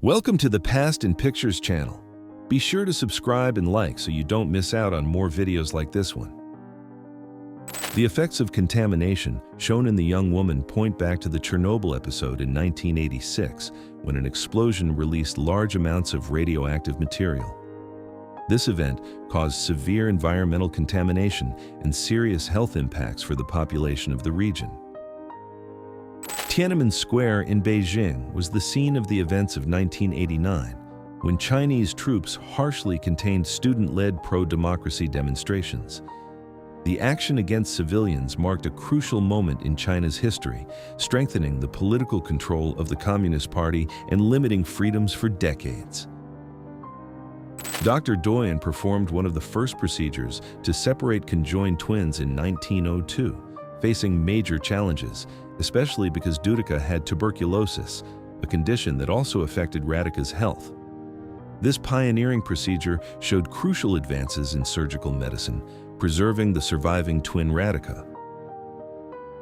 Welcome to the Past in Pictures channel. Be sure to subscribe and like so you don't miss out on more videos like this one. The effects of contamination shown in the young woman point back to the Chernobyl episode in 1986, when an explosion released large amounts of radioactive material. This event caused severe environmental contamination and serious health impacts for the population of the region. Tiananmen Square in Beijing was the scene of the events of 1989, when Chinese troops harshly contained student-led pro-democracy demonstrations. The action against civilians marked a crucial moment in China's history, strengthening the political control of the Communist Party and limiting freedoms for decades. Dr. Doyen performed one of the first procedures to separate conjoined twins in 1902, facing major challenges, especially because Dudica had tuberculosis, a condition that also affected Radhika's health. This pioneering procedure showed crucial advances in surgical medicine, preserving the surviving twin Radhika.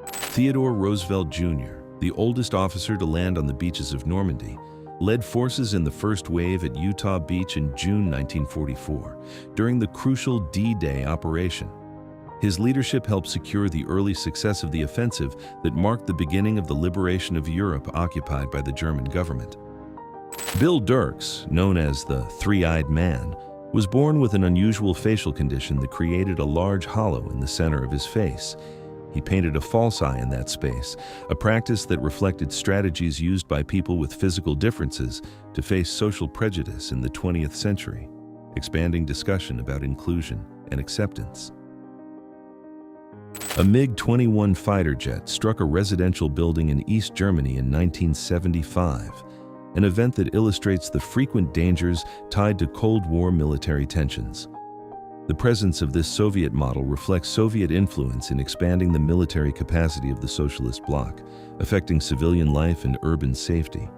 Theodore Roosevelt Jr., the oldest officer to land on the beaches of Normandy, led forces in the first wave at Utah Beach in June 1944, during the crucial D-Day operation. His leadership helped secure the early success of the offensive that marked the beginning of the liberation of Europe occupied by the German government. Bill Dirks, known as the Three-Eyed Man, was born with an unusual facial condition that created a large hollow in the center of his face. He painted a false eye in that space, a practice that reflected strategies used by people with physical differences to face social prejudice in the 20th century, expanding discussion about inclusion and acceptance. A MiG-21 fighter jet struck a residential building in East Germany in 1975, an event that illustrates the frequent dangers tied to Cold War military tensions. The presence of this Soviet model reflects Soviet influence in expanding the military capacity of the socialist bloc, affecting civilian life and urban safety.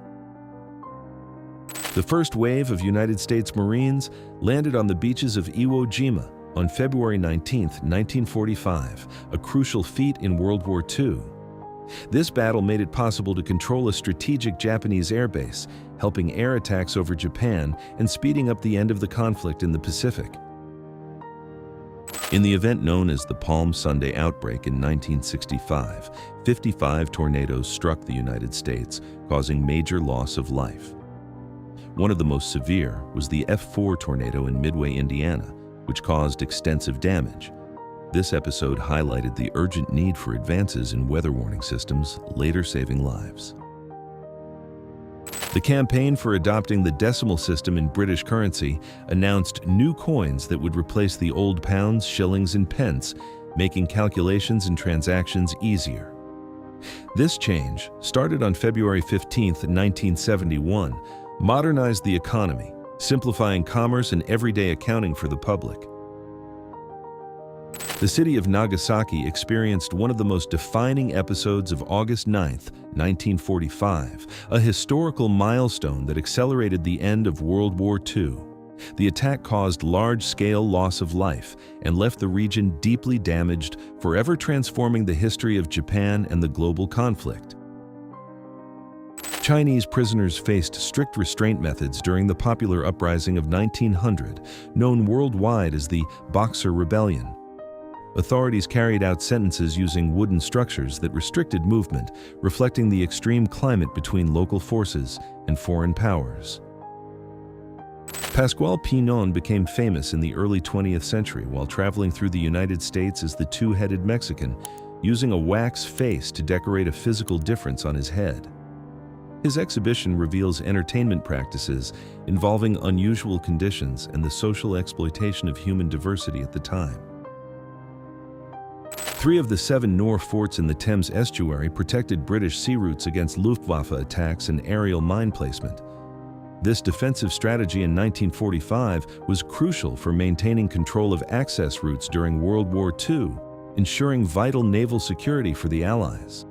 The first wave of United States Marines landed on the beaches of Iwo Jima on February 19, 1945, a crucial feat in World War II. This battle made it possible to control a strategic Japanese airbase, helping air attacks over Japan and speeding up the end of the conflict in the Pacific. In the event known as the Palm Sunday outbreak in 1965, 55 tornadoes struck the United States, causing major loss of life. One of the most severe was the F4 tornado in Midway, Indiana, which caused extensive damage. This episode highlighted the urgent need for advances in weather warning systems, later saving lives. The campaign for adopting the decimal system in British currency announced new coins that would replace the old pounds, shillings, and pence, making calculations and transactions easier. This change, started on February 15, 1971, modernized the economy, simplifying commerce and everyday accounting for the public. The city of Nagasaki experienced one of the most defining episodes of August 9, 1945, a historical milestone that accelerated the end of World War II. The attack caused large-scale loss of life and left the region deeply damaged, forever transforming the history of Japan and the global conflict. Chinese prisoners faced strict restraint methods during the popular uprising of 1900, known worldwide as the Boxer Rebellion. Authorities carried out sentences using wooden structures that restricted movement, reflecting the extreme climate between local forces and foreign powers. Pascual Pinon became famous in the early 20th century while traveling through the United States as the two-headed Mexican, using a wax face to decorate a physical difference on his head. His exhibition reveals entertainment practices involving unusual conditions and the social exploitation of human diversity at the time. 3 of the 7 Nore forts in the Thames estuary protected British sea routes against Luftwaffe attacks and aerial mine placement. This defensive strategy in 1945 was crucial for maintaining control of access routes during World War II, ensuring vital naval security for the Allies.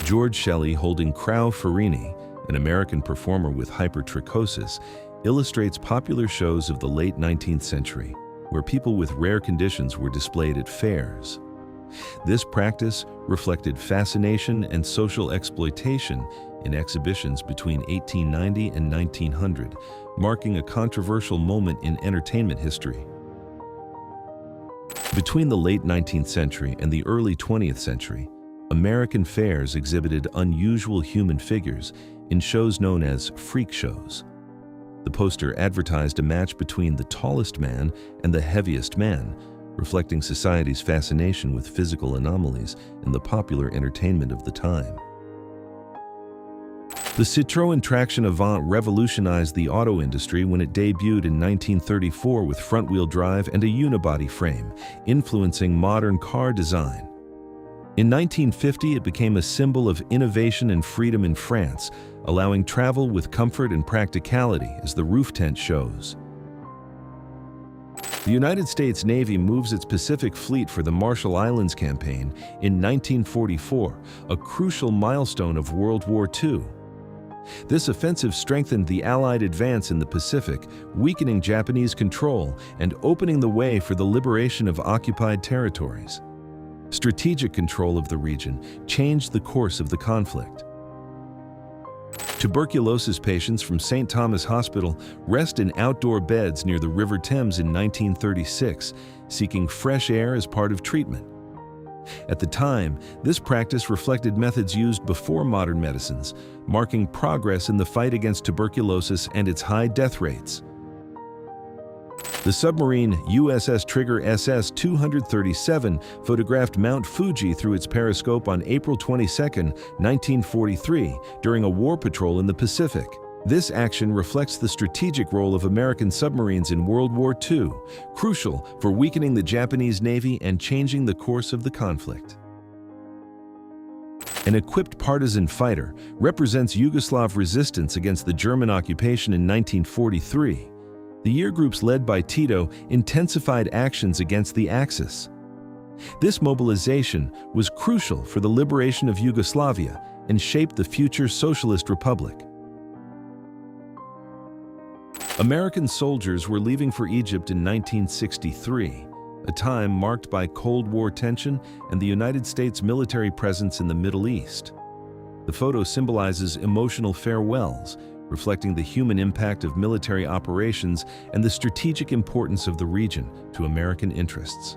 George Shelley holding Crow Farini, an American performer with hypertrichosis, illustrates popular shows of the late 19th century, where people with rare conditions were displayed at fairs. This practice reflected fascination and social exploitation in exhibitions between 1890 and 1900, marking a controversial moment in entertainment history. Between the late 19th century and the early 20th century, American fairs exhibited unusual human figures in shows known as freak shows. The poster advertised a match between the tallest man and the heaviest man, reflecting society's fascination with physical anomalies in the popular entertainment of the time. The Citroën Traction Avant revolutionized the auto industry when it debuted in 1934 with front-wheel drive and a unibody frame, influencing modern car design. In 1950, it became a symbol of innovation and freedom in France, allowing travel with comfort and practicality, as the roof tent shows. The United States Navy moves its Pacific Fleet for the Marshall Islands Campaign in 1944, a crucial milestone of World War II. This offensive strengthened the Allied advance in the Pacific, weakening Japanese control and opening the way for the liberation of occupied territories. Strategic control of the region changed the course of the conflict. Tuberculosis patients from St. Thomas Hospital rest in outdoor beds near the River Thames in 1936, seeking fresh air as part of treatment. At the time, this practice reflected methods used before modern medicines, marking progress in the fight against tuberculosis and its high death rates. The submarine USS Trigger SS-237 photographed Mount Fuji through its periscope on April 22, 1943, during a war patrol in the Pacific. This action reflects the strategic role of American submarines in World War II, crucial for weakening the Japanese Navy and changing the course of the conflict. An equipped partisan fighter represents Yugoslav resistance against the German occupation in 1943. The year groups led by Tito intensified actions against the Axis. This mobilization was crucial for the liberation of Yugoslavia and shaped the future socialist republic. American soldiers were leaving for Egypt in 1963, a time marked by Cold War tension and the United States military presence in the Middle East. The photo symbolizes emotional farewells, reflecting the human impact of military operations and the strategic importance of the region to American interests.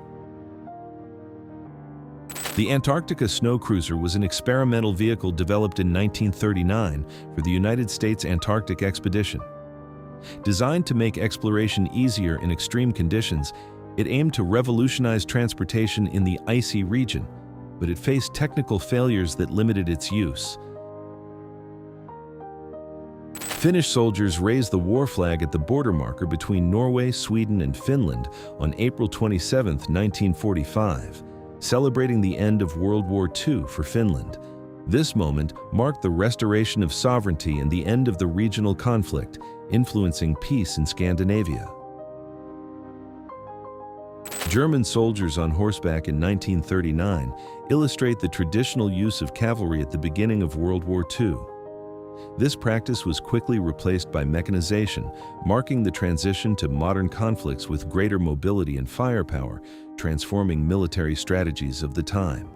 The Antarctica Snow Cruiser was an experimental vehicle developed in 1939 for the United States Antarctic Expedition. Designed to make exploration easier in extreme conditions, it aimed to revolutionize transportation in the icy region, but it faced technical failures that limited its use. Finnish soldiers raised the war flag at the border marker between Norway, Sweden, and Finland on April 27, 1945, celebrating the end of World War II for Finland. This moment marked the restoration of sovereignty and the end of the regional conflict, influencing peace in Scandinavia. German soldiers on horseback in 1939 illustrate the traditional use of cavalry at the beginning of World War II. This practice was quickly replaced by mechanization, marking the transition to modern conflicts with greater mobility and firepower, transforming military strategies of the time.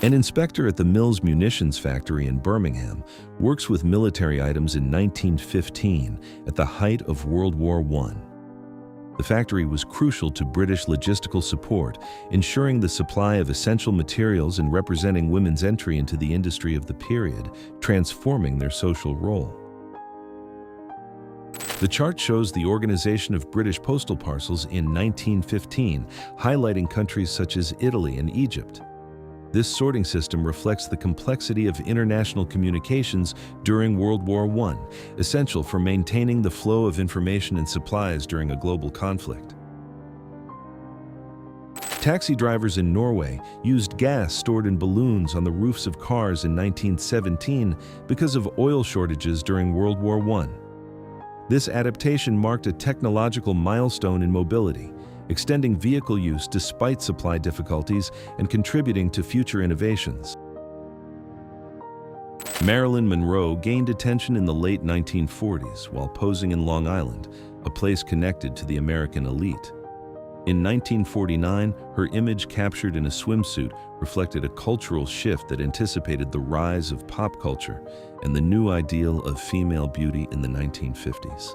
An inspector at the Mills Munitions Factory in Birmingham works with military items in 1915 at the height of World War I. The factory was crucial to British logistical support, ensuring the supply of essential materials and representing women's entry into the industry of the period, transforming their social role. The chart shows the organization of British postal parcels in 1915, highlighting countries such as Italy and Egypt. This sorting system reflects the complexity of international communications during World War I, essential for maintaining the flow of information and supplies during a global conflict. Taxi drivers in Norway used gas stored in balloons on the roofs of cars in 1917 because of oil shortages during World War I. This adaptation marked a technological milestone in mobility, extending vehicle use despite supply difficulties and contributing to future innovations. Marilyn Monroe gained attention in the late 1940s while posing in Long Island, a place connected to the American elite. In 1949, her image captured in a swimsuit reflected a cultural shift that anticipated the rise of pop culture and the new ideal of female beauty in the 1950s.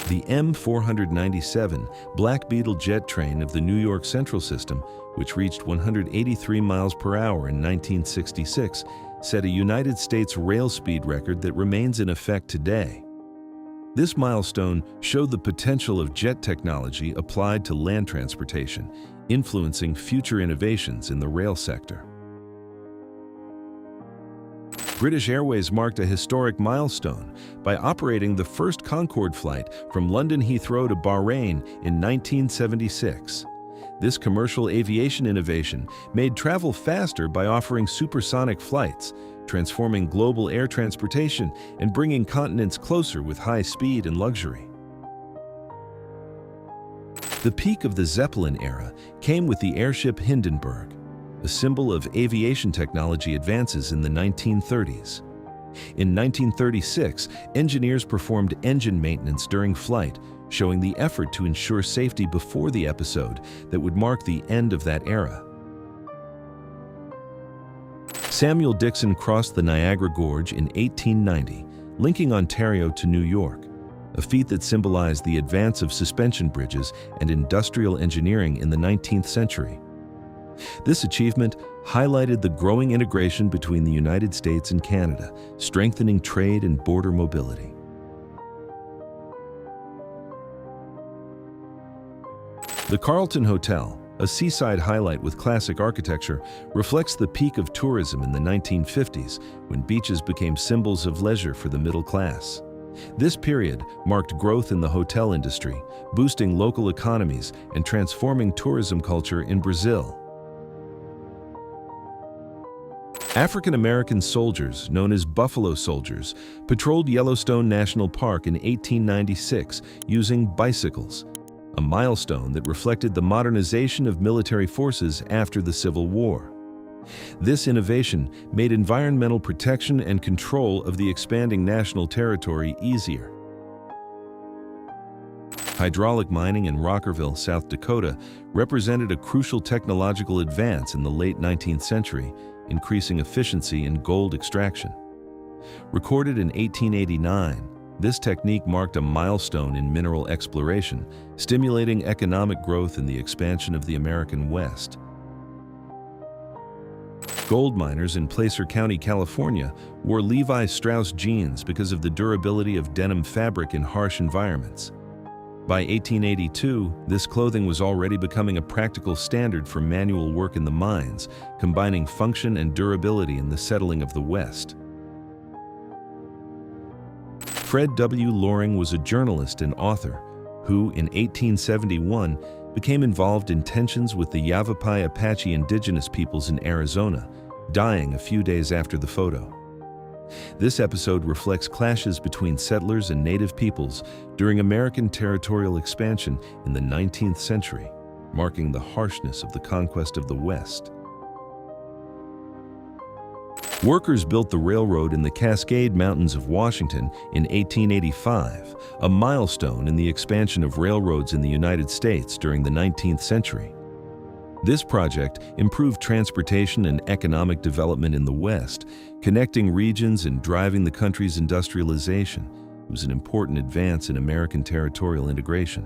The M497 Black Beetle jet train of the New York Central System, which reached 183 miles per hour in 1966, set a United States rail speed record that remains in effect today. This milestone showed the potential of jet technology applied to land transportation, influencing future innovations in the rail sector. British Airways marked a historic milestone by operating the first Concorde flight from London Heathrow to Bahrain in 1976. This commercial aviation innovation made travel faster by offering supersonic flights, transforming global air transportation and bringing continents closer with high speed and luxury. The peak of the Zeppelin era came with the airship Hindenburg, a symbol of aviation technology advances in the 1930s. In 1936, engineers performed engine maintenance during flight, showing the effort to ensure safety before the episode that would mark the end of that era. Samuel Dixon crossed the Niagara Gorge in 1890, linking Ontario to New York, a feat that symbolized the advance of suspension bridges and industrial engineering in the 19th century. This achievement highlighted the growing integration between the United States and Canada, strengthening trade and border mobility. The Carlton Hotel, a seaside highlight with classic architecture, reflects the peak of tourism in the 1950s, when beaches became symbols of leisure for the middle class. This period marked growth in the hotel industry, boosting local economies and transforming tourism culture in Brazil. African-American soldiers, known as Buffalo Soldiers, patrolled Yellowstone National Park in 1896 using bicycles, a milestone that reflected the modernization of military forces after the Civil War. This innovation made environmental protection and control of the expanding national territory easier. Hydraulic mining in Rockerville, South Dakota, represented a crucial technological advance in the late 19th century, increasing efficiency in gold extraction. Recorded in 1889, this technique marked a milestone in mineral exploration, stimulating economic growth and the expansion of the American West. Gold miners in Placer County, California, wore Levi Strauss jeans because of the durability of denim fabric in harsh environments. By 1882, this clothing was already becoming a practical standard for manual work in the mines, combining function and durability in the settling of the West. Fred W. Loring was a journalist and author who, in 1871, became involved in tensions with the Yavapai Apache indigenous peoples in Arizona, dying a few days after the photo. This episode reflects clashes between settlers and native peoples during American territorial expansion in the 19th century, marking the harshness of the conquest of the West. Workers built the railroad in the Cascade Mountains of Washington in 1885, a milestone in the expansion of railroads in the United States during the 19th century. This project improved transportation and economic development in the West, connecting regions and driving the country's industrialization. It was an important advance in American territorial integration.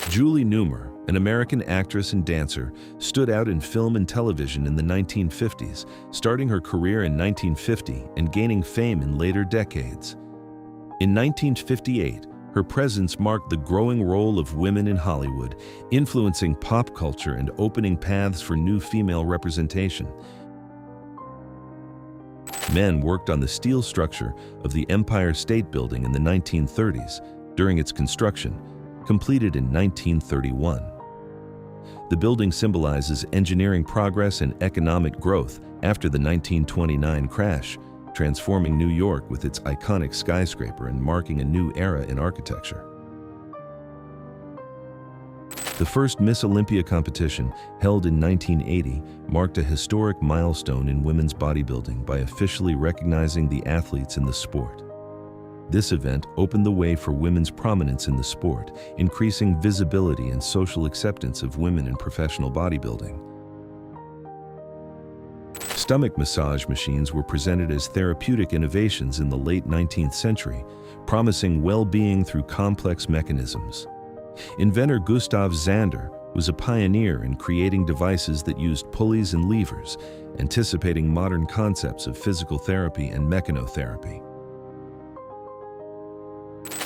Julie Newmar, an American actress and dancer, stood out in film and television in the 1950s, starting her career in 1950 and gaining fame in later decades. In 1958, her presence marked the growing role of women in Hollywood, influencing pop culture and opening paths for new female representation. Men worked on the steel structure of the Empire State Building in the 1930s during its construction, completed in 1931. The building symbolizes engineering progress and economic growth after the 1929 crash, transforming New York with its iconic skyscraper and marking a new era in architecture. The first Miss Olympia competition, held in 1980, marked a historic milestone in women's bodybuilding by officially recognizing the athletes in the sport. This event opened the way for women's prominence in the sport, increasing visibility and social acceptance of women in professional bodybuilding. Stomach massage machines were presented as therapeutic innovations in the late 19th century, promising well-being through complex mechanisms. Inventor Gustav Zander was a pioneer in creating devices that used pulleys and levers, anticipating modern concepts of physical therapy and mechanotherapy.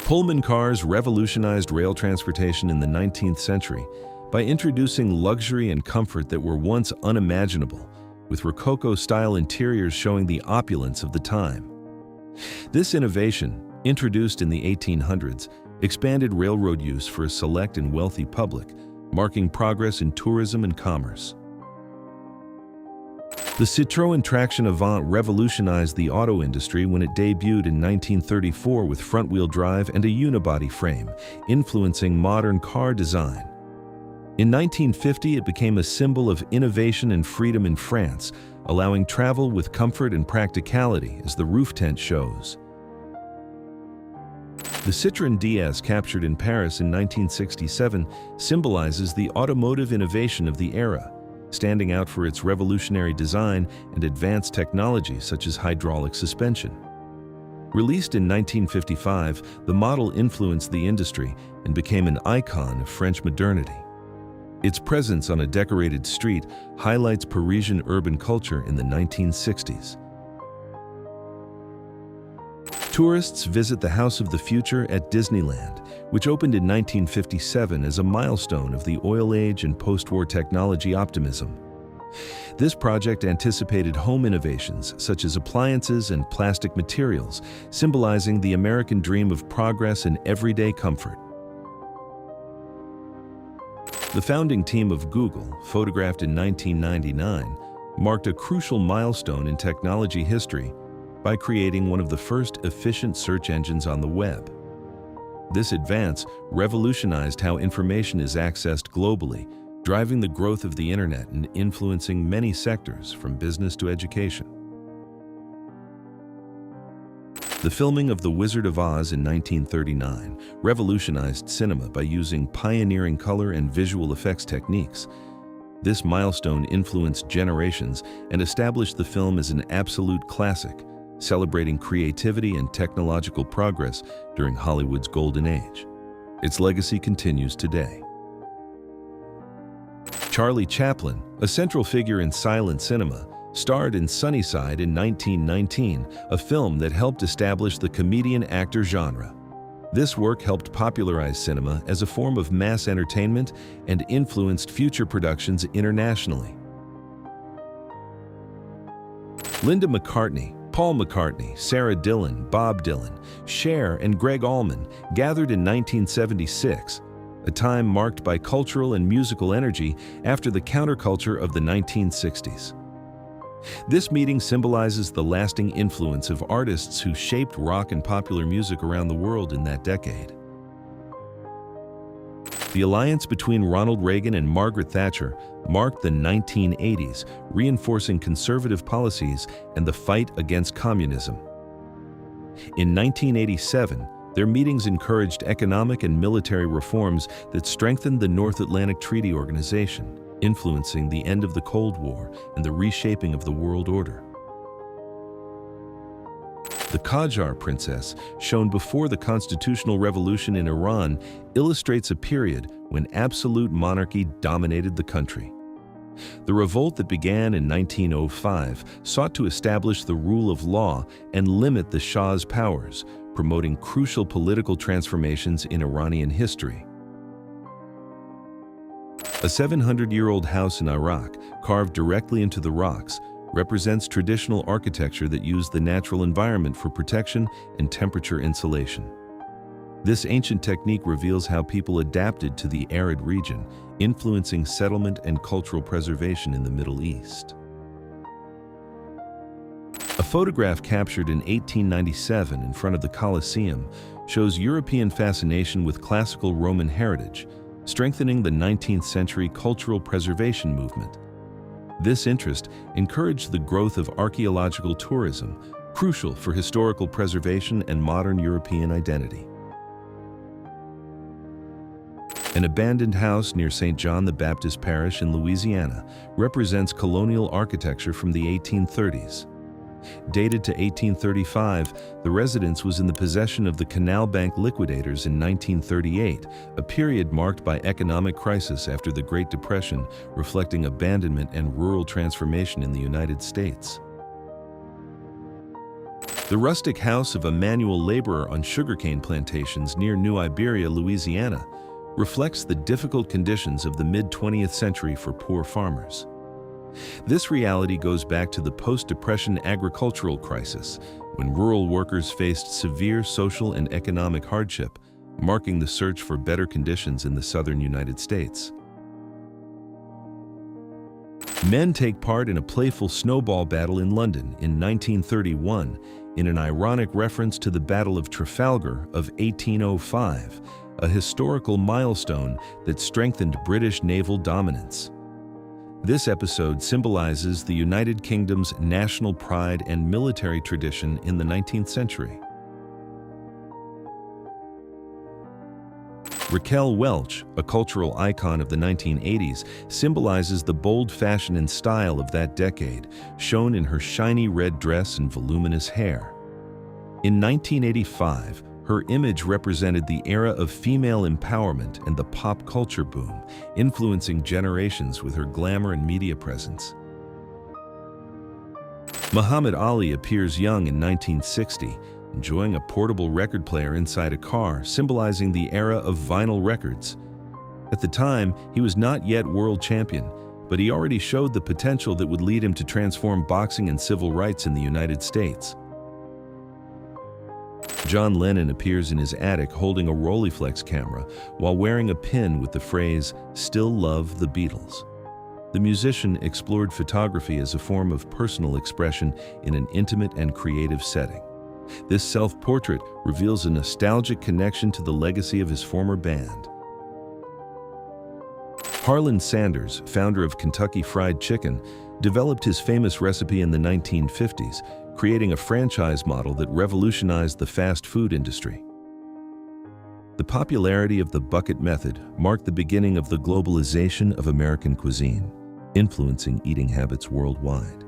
Pullman cars revolutionized rail transportation in the 19th century by introducing luxury and comfort that were once unimaginable, with Rococo-style interiors showing the opulence of the time. This innovation, introduced in the 1800s, expanded railroad use for a select and wealthy public, marking progress in tourism and commerce. The Citroën Traction Avant revolutionized the auto industry when it debuted in 1934 with front-wheel drive and a unibody frame, influencing modern car design. In 1950, it became a symbol of innovation and freedom in France, allowing travel with comfort and practicality, as the roof tent shows. The Citroën DS, captured in Paris in 1967, symbolizes the automotive innovation of the era, standing out for its revolutionary design and advanced technology such as hydraulic suspension. Released in 1955, the model influenced the industry and became an icon of French modernity. Its presence on a decorated street highlights Parisian urban culture in the 1960s. Tourists visit the House of the Future at Disneyland, which opened in 1957 as a milestone of the oil age and post-war technology optimism. This project anticipated home innovations such as appliances and plastic materials, symbolizing the American dream of progress and everyday comfort. The founding team of Google, photographed in 1999, marked a crucial milestone in technology history by creating one of the first efficient search engines on the web. This advance revolutionized how information is accessed globally, driving the growth of the internet and influencing many sectors from business to education. The filming of The Wizard of Oz in 1939 revolutionized cinema by using pioneering color and visual effects techniques. This milestone influenced generations and established the film as an absolute classic, celebrating creativity and technological progress during Hollywood's golden age. Its legacy continues today. Charlie Chaplin, a central figure in silent cinema, starred in Sunnyside in 1919, a film that helped establish the comedian-actor genre. This work helped popularize cinema as a form of mass entertainment and influenced future productions internationally. Linda McCartney, Paul McCartney, Sarah Dillon, Bob Dylan, Cher, and Greg Allman gathered in 1976, a time marked by cultural and musical energy after the counterculture of the 1960s. This meeting symbolizes the lasting influence of artists who shaped rock and popular music around the world in that decade. The alliance between Ronald Reagan and Margaret Thatcher marked the 1980s, reinforcing conservative policies and the fight against communism. In 1987, their meetings encouraged economic and military reforms that strengthened the North Atlantic Treaty Organization, influencing the end of the Cold War and the reshaping of the world order. The Qajar princess, shown before the constitutional revolution in Iran, illustrates a period when absolute monarchy dominated the country. The revolt that began in 1905 sought to establish the rule of law and limit the Shah's powers, promoting crucial political transformations in Iranian history. A 700-year-old house in Iraq, carved directly into the rocks, represents traditional architecture that used the natural environment for protection and temperature insulation. This ancient technique reveals how people adapted to the arid region, influencing settlement and cultural preservation in the Middle East. A photograph captured in 1897 in front of the Colosseum shows European fascination with classical Roman heritage, strengthening the 19th century cultural preservation movement. This interest encouraged the growth of archaeological tourism, crucial for historical preservation and modern European identity. An abandoned house near St. John the Baptist Parish in Louisiana represents colonial architecture from the 1830s. Dated to 1835, the residence was in the possession of the Canal Bank liquidators in 1938, a period marked by economic crisis after the Great Depression, reflecting abandonment and rural transformation in the United States. The rustic house of a manual laborer on sugarcane plantations near New Iberia, Louisiana, reflects the difficult conditions of the mid-20th century for poor farmers. This reality goes back to the post-Depression agricultural crisis, when rural workers faced severe social and economic hardship, marking the search for better conditions in the southern United States. Men take part in a playful snowball battle in London in 1931, in an ironic reference to the Battle of Trafalgar of 1805, a historical milestone that strengthened British naval dominance. This episode symbolizes the United Kingdom's national pride and military tradition in the 19th century. Raquel Welch, a cultural icon of the 1980s, symbolizes the bold fashion and style of that decade, shown in her shiny red dress and voluminous hair. In 1985, her image represented the era of female empowerment and the pop culture boom, influencing generations with her glamour and media presence. Muhammad Ali appears young in 1960, enjoying a portable record player inside a car, symbolizing the era of vinyl records. At the time, he was not yet world champion, but he already showed the potential that would lead him to transform boxing and civil rights in the United States. John Lennon appears in his attic holding a Rolleiflex camera while wearing a pin with the phrase, "Still love the Beatles." The musician explored photography as a form of personal expression in an intimate and creative setting. This self-portrait reveals a nostalgic connection to the legacy of his former band. Harlan Sanders, founder of Kentucky Fried Chicken, developed his famous recipe in the 1950s, creating a franchise model that revolutionized the fast food industry. The popularity of the bucket method marked the beginning of the globalization of American cuisine, influencing eating habits worldwide.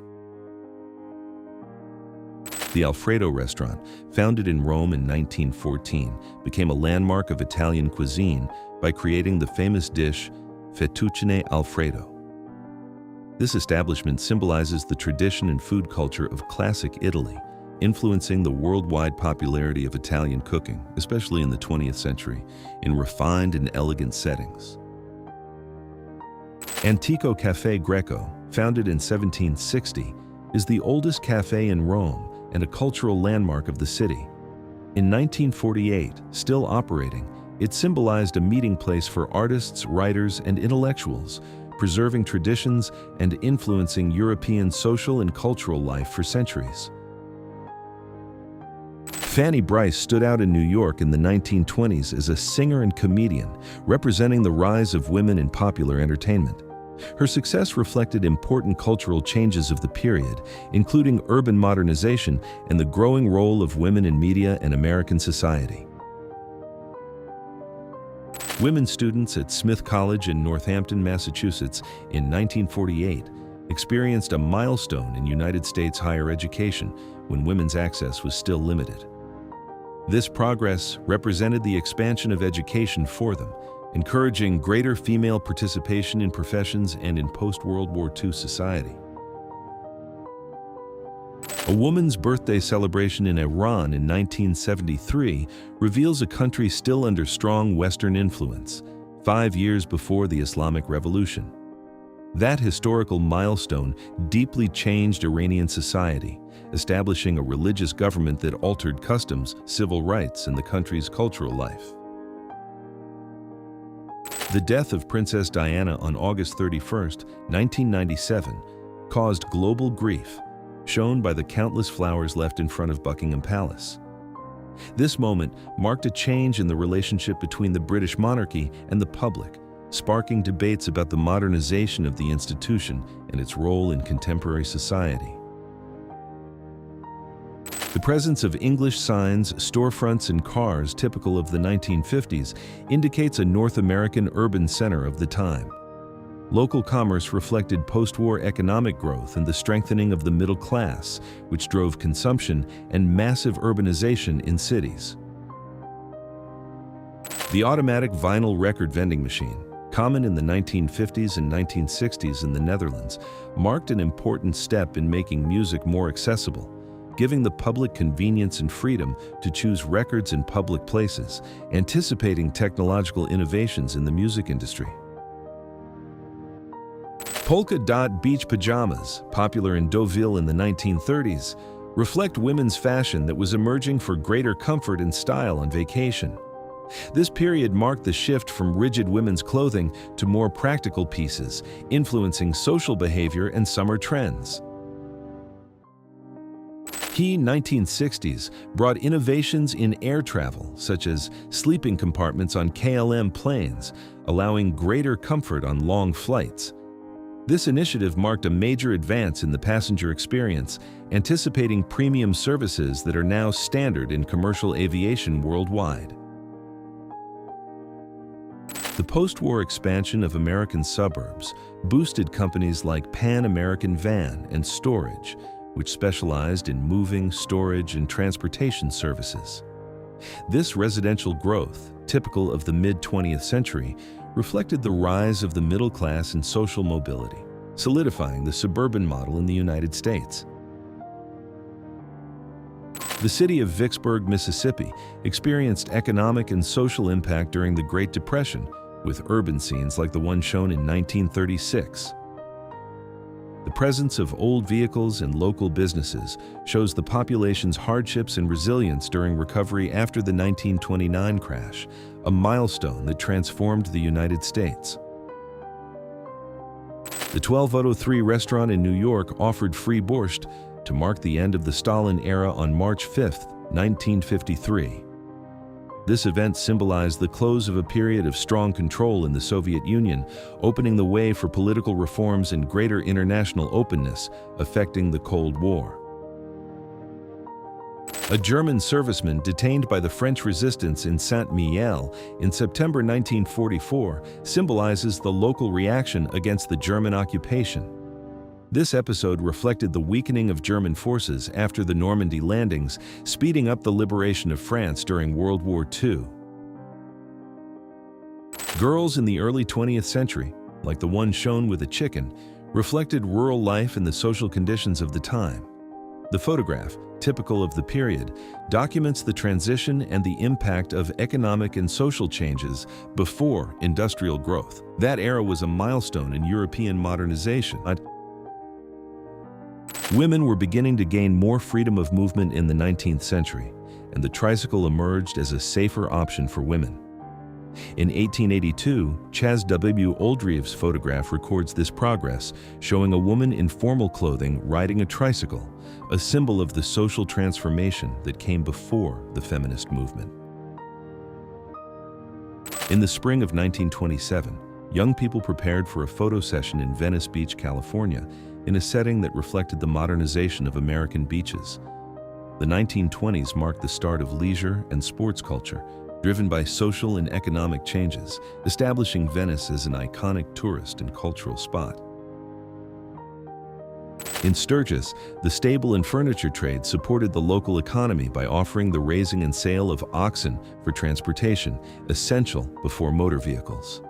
The Alfredo restaurant, founded in Rome in 1914, became a landmark of Italian cuisine by creating the famous dish fettuccine Alfredo. This establishment symbolizes the tradition and food culture of classic Italy, influencing the worldwide popularity of Italian cooking, especially in the 20th century, in refined and elegant settings. Antico Caffè Greco, founded in 1760, is the oldest cafe in Rome and a cultural landmark of the city. In 1948, still operating, it symbolized a meeting place for artists, writers, and intellectuals, preserving traditions and influencing European social and cultural life for centuries. Fanny Brice stood out in New York in the 1920s as a singer and comedian, representing the rise of women in popular entertainment. Her success reflected important cultural changes of the period, including urban modernization and the growing role of women in media and American society. Women students at Smith College in Northampton, Massachusetts in 1948 experienced a milestone in United States higher education when women's access was still limited. This progress represented the expansion of education for them, encouraging greater female participation in professions and in post-World War II society. A woman's birthday celebration in Iran in 1973 reveals a country still under strong Western influence, 5 years before the Islamic Revolution. That historical milestone deeply changed Iranian society, establishing a religious government that altered customs, civil rights, and the country's cultural life. The death of Princess Diana on August 31, 1997, caused global grief, shown by the countless flowers left in front of Buckingham Palace. This moment marked a change in the relationship between the British monarchy and the public, sparking debates about the modernization of the institution and its role in contemporary society. The presence of English signs, storefronts, and cars typical of the 1950s indicates a North American urban center of the time. Local commerce reflected post-war economic growth and the strengthening of the middle class, which drove consumption and massive urbanization in cities. The automatic vinyl record vending machine, common in the 1950s and 1960s in the Netherlands, marked an important step in making music more accessible, giving the public convenience and freedom to choose records in public places, anticipating technological innovations in the music industry. Polka dot beach pajamas, popular in Deauville in the 1930s, reflect women's fashion that was emerging for greater comfort and style on vacation. This period marked the shift from rigid women's clothing to more practical pieces, influencing social behavior and summer trends. Key 1960s brought innovations in air travel, such as sleeping compartments on KLM planes, allowing greater comfort on long flights. This initiative marked a major advance in the passenger experience, anticipating premium services that are now standard in commercial aviation worldwide. The post-war expansion of American suburbs boosted companies like Pan American Van and Storage, which specialized in moving, storage, and transportation services. This residential growth, typical of the mid-20th century, reflected the rise of the middle class and social mobility, solidifying the suburban model in the United States. The city of Vicksburg, Mississippi, experienced economic and social impact during the Great Depression, with urban scenes like the one shown in 1936. The presence of old vehicles and local businesses shows the population's hardships and resilience during recovery after the 1929 crash, a milestone that transformed the United States. The 1203 restaurant in New York offered free borscht to mark the end of the Stalin era on March 5, 1953. This event symbolized the close of a period of strong control in the Soviet Union, opening the way for political reforms and greater international openness, affecting the Cold War. A German serviceman detained by the French resistance in Saint-Mihiel in September 1944 symbolizes the local reaction against the German occupation. This episode reflected the weakening of German forces after the Normandy landings, speeding up the liberation of France during World War II. Girls in the early 20th century, like the one shown with a chicken, reflected rural life and the social conditions of the time. The photograph, typical of the period, documents the transition and the impact of economic and social changes before industrial growth. That era was a milestone in European modernization. Women were beginning to gain more freedom of movement in the 19th century, and the tricycle emerged as a safer option for women. In 1882, Chas W. Oldreeve's photograph records this progress, showing a woman in formal clothing riding a tricycle, a symbol of the social transformation that came before the feminist movement. In the spring of 1927, young people prepared for a photo session in Venice Beach, California, in a setting that reflected the modernization of American beaches. The 1920s marked the start of leisure and sports culture, driven by social and economic changes, establishing Venice as an iconic tourist and cultural spot. In Sturgis, the stable and furniture trade supported the local economy by offering the raising and sale of oxen for transportation, essential before motor vehicles.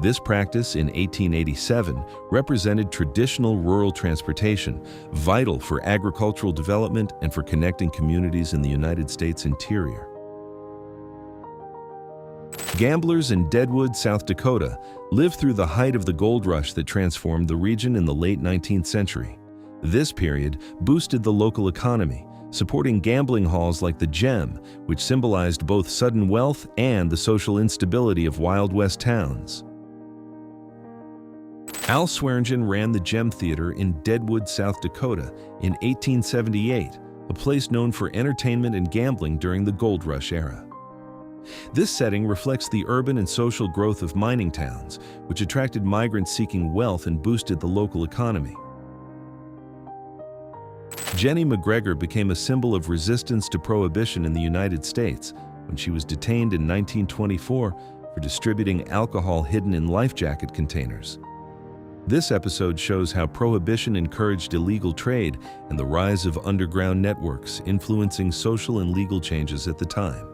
This practice in 1887 represented traditional rural transportation, vital for agricultural development and for connecting communities in the United States interior. Gamblers in Deadwood, South Dakota, lived through the height of the gold rush that transformed the region in the late 19th century. This period boosted the local economy, supporting gambling halls like the Gem, which symbolized both sudden wealth and the social instability of Wild West towns. Al Swearingen ran the Gem Theater in Deadwood, South Dakota in 1878, a place known for entertainment and gambling during the gold rush era. This setting reflects the urban and social growth of mining towns, which attracted migrants seeking wealth and boosted the local economy. Jenny McGregor became a symbol of resistance to prohibition in the United States when she was detained in 1924 for distributing alcohol hidden in life jacket containers. This episode shows how prohibition encouraged illegal trade and the rise of underground networks influencing social and legal changes at the time.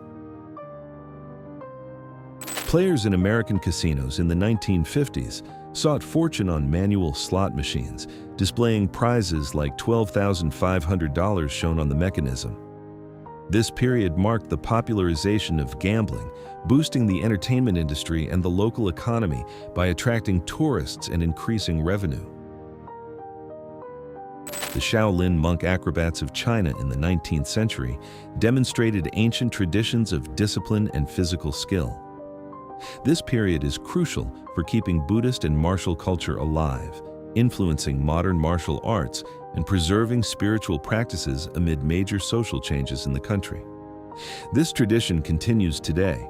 Players in American casinos in the 1950s sought fortune on manual slot machines, displaying prizes like $12,500 shown on the mechanism. This period marked the popularization of gambling, boosting the entertainment industry and the local economy by attracting tourists and increasing revenue. The Shaolin monk acrobats of China in the 19th century demonstrated ancient traditions of discipline and physical skill. This period is crucial for keeping Buddhist and martial culture alive, influencing modern martial arts and preserving spiritual practices amid major social changes in the country. This tradition continues today,